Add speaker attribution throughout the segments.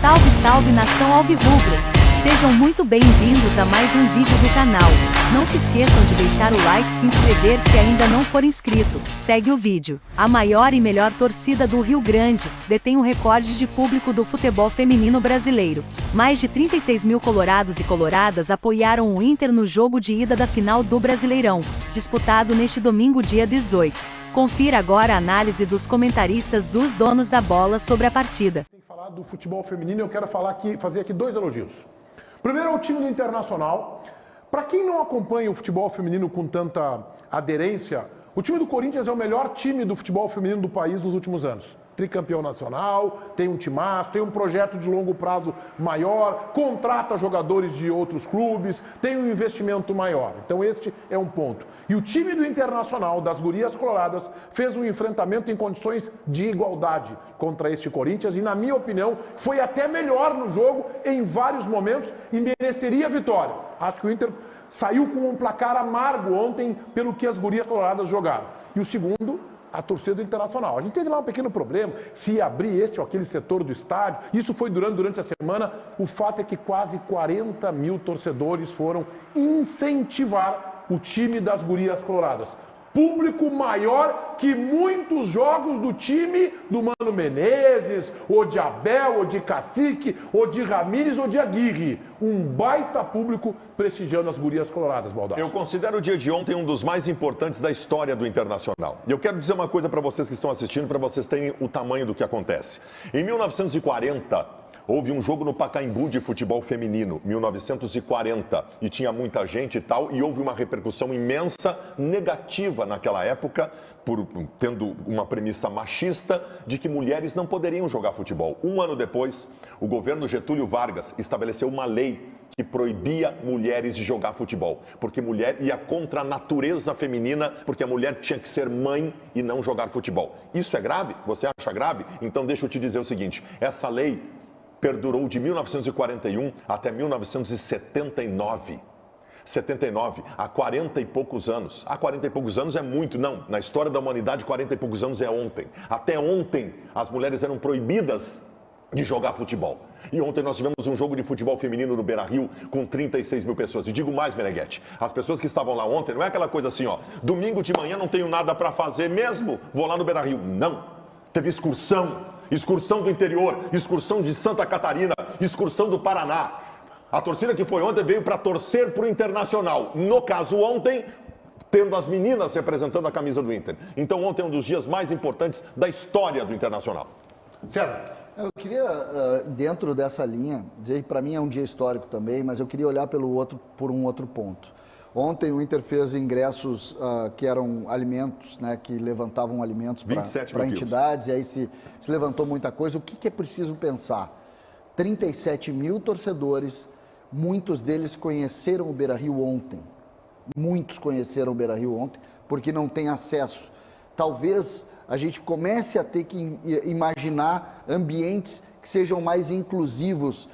Speaker 1: Salve, salve nação alvirrubra! Sejam muito bem-vindos a mais um vídeo do canal. Não se esqueçam de deixar o like e se inscrever se ainda não for inscrito. Segue o vídeo. A maior e melhor torcida do Rio Grande detém o recorde de público do futebol feminino brasileiro. Mais de 36 mil colorados e coloradas apoiaram o Inter no jogo de ida da final do Brasileirão, disputado neste domingo, dia 18. Confira agora a análise dos comentaristas dos donos da bola sobre a partida.
Speaker 2: Tem que falar do futebol feminino, eu quero fazer aqui dois elogios. Primeiro é o time do Internacional. Para quem não acompanha o futebol feminino com tanta aderência, o time do Corinthians é o melhor time do futebol feminino do país nos últimos anos. Tricampeão nacional, tem um timaço, tem um projeto de longo prazo maior, contrata jogadores de outros clubes, tem um investimento maior. Então este é um ponto. E o time do Internacional, das Gurias Coloradas, fez um enfrentamento em condições de igualdade contra este Corinthians e, na minha opinião, foi até melhor no jogo em vários momentos e mereceria a vitória. Acho que o Inter saiu com um placar amargo ontem pelo que as Gurias Coloradas jogaram. E o segundo, a torcida do Internacional. A gente teve lá um pequeno problema, se ia abrir este ou aquele setor do estádio. Isso foi durante a semana. O fato é que quase 40 mil torcedores foram incentivar o time das Gurias Coloradas. Público maior que muitos jogos do time do Mano Menezes, ou de Abel, ou de Cacique, ou de Ramírez, ou de Aguirre. Um baita público prestigiando as Gurias Coloradas, Baldasso.
Speaker 3: Eu considero o dia de ontem um dos mais importantes da história do Internacional. E eu quero dizer uma coisa para vocês que estão assistindo, para vocês terem o tamanho do que acontece. Em 1940... houve um jogo no Pacaembu de futebol feminino, 1940, e tinha muita gente e tal, e houve uma repercussão imensa, negativa naquela época, tendo uma premissa machista de que mulheres não poderiam jogar futebol. Um ano depois, o governo Getúlio Vargas estabeleceu uma lei que proibia mulheres de jogar futebol, porque mulher ia contra a natureza feminina, porque a mulher tinha que ser mãe e não jogar futebol. Isso é grave? Você acha grave? Então deixa eu te dizer o seguinte, essa lei perdurou de 1941 até 1979. 79, há 40 e poucos anos. Há 40 e poucos anos é muito, não. Na história da humanidade, 40 e poucos anos é ontem. Até ontem, as mulheres eram proibidas de jogar futebol. E ontem nós tivemos um jogo de futebol feminino no Beira-Rio com 36 mil pessoas. E digo mais, Meneghete, as pessoas que estavam lá ontem, não é aquela coisa assim, ó, domingo de manhã não tenho nada para fazer mesmo, vou lá no Beira-Rio. Não. Teve excursão do interior, excursão de Santa Catarina, excursão do Paraná. A torcida que foi ontem veio para torcer para o Internacional. No caso, ontem, tendo as meninas representando a camisa do Inter. Então, ontem é um dos dias mais importantes da história do Internacional.
Speaker 2: Certo.
Speaker 4: Eu queria, dentro dessa linha, dizer que para mim é um dia histórico também, mas eu queria olhar por um outro ponto. Ontem o Inter fez ingressos que eram alimentos, né, que levantavam alimentos para entidades, e aí se levantou muita coisa. O que é preciso pensar? 37 mil torcedores, muitos deles conheceram o Beira-Rio ontem. Muitos conheceram o Beira-Rio ontem, porque não tem acesso. Talvez a gente comece a ter que imaginar ambientes que sejam mais inclusivos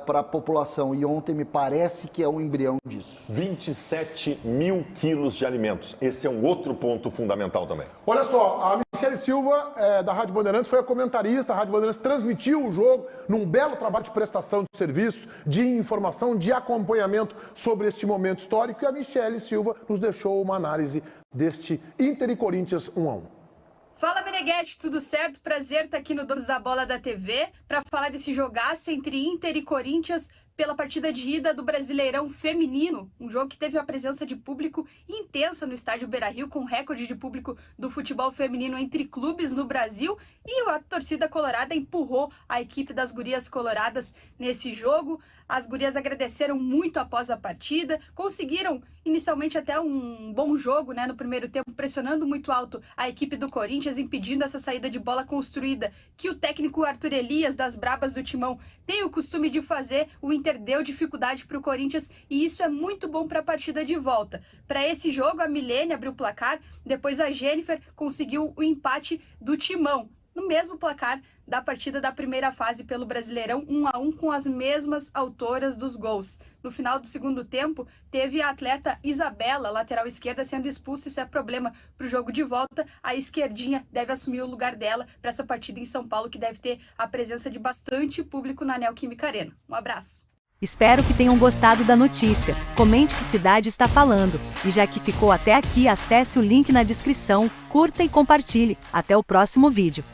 Speaker 4: para a população, e ontem me parece que é um embrião disso. 27 mil quilos de alimentos, esse é um outro ponto fundamental também.
Speaker 2: Olha só, a Michele Silva, da Rádio Bandeirantes, foi a comentarista, a Rádio Bandeirantes transmitiu o jogo num belo trabalho de prestação de serviço, de informação, de acompanhamento sobre este momento histórico, e a Michele Silva nos deixou uma análise deste Inter e Corinthians 1-1.
Speaker 5: Fala, Meneghete, tudo certo? Prazer estar aqui no Donos da Bola da TV para falar desse jogaço entre Inter e Corinthians pela partida de ida do Brasileirão Feminino, um jogo que teve uma presença de público intensa no estádio Beira-Rio, com recorde de público do futebol feminino entre clubes no Brasil, e a torcida colorada empurrou a equipe das Gurias Coloradas nesse jogo. As gurias agradeceram muito após a partida, conseguiram inicialmente até um bom jogo, né, no primeiro tempo, pressionando muito alto a equipe do Corinthians, impedindo essa saída de bola construída que o técnico Arthur Elias, das Brabas do Timão, tem o costume de fazer. O Inter deu dificuldade para o Corinthians e isso é muito bom para a partida de volta. Para esse jogo, a Milene abriu o placar, depois a Jennifer conseguiu o empate do Timão, no mesmo placar da partida da primeira fase pelo Brasileirão, 1-1 com as mesmas autoras dos gols. No final do segundo tempo, teve a atleta Isabela, lateral esquerda, sendo expulsa. Isso é problema para o jogo de volta. A esquerdinha deve assumir o lugar dela para essa partida em São Paulo, que deve ter a presença de bastante público na Neoquímica Arena. Um abraço.
Speaker 1: Espero que tenham gostado da notícia. Comente que cidade está falando. E já que ficou até aqui, acesse o link na descrição, curta e compartilhe. Até o próximo vídeo.